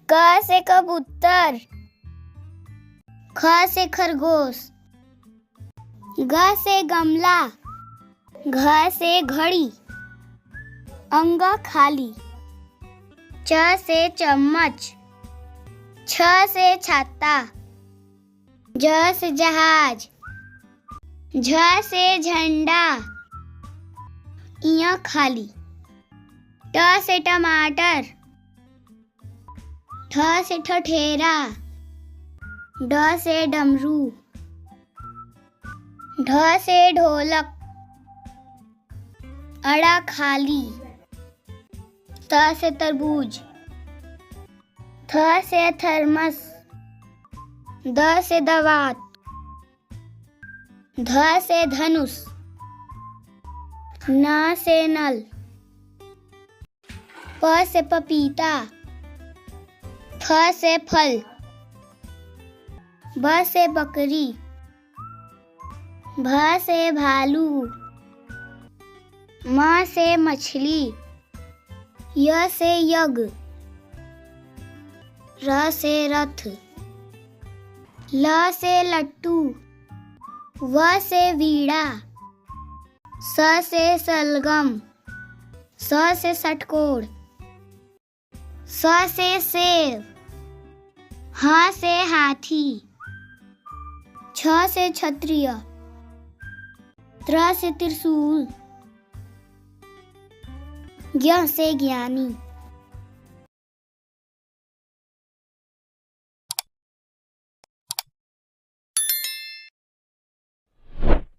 क से कबूतर, ख से खरगोश, ग से गमला, घ से घड़ी, अंग खाली, च से चम्मच, छ से छाता, ज से जहाज, झ से झंडा, इया खाली, ट से टमाटर, ठ से ठठेरा, ड से डमरू, ढ से ढोलक, अड़ा खाली, त से तरबूज, थ से थर्मस, द से दवात, ध से धनुष, न से नल, प से पपीता, फ से फल, ब से बकरी, भ से भालू, म से मछली, य से यज्ञ, र से रथ, ल से लट्टू, व से वीणा, स से सलगम, स से षटकोण, स से सेब, ह से हाथी, छ से क्षत्रिय, त्र से त्रिशूल, ज्ञ से ज्ञानी।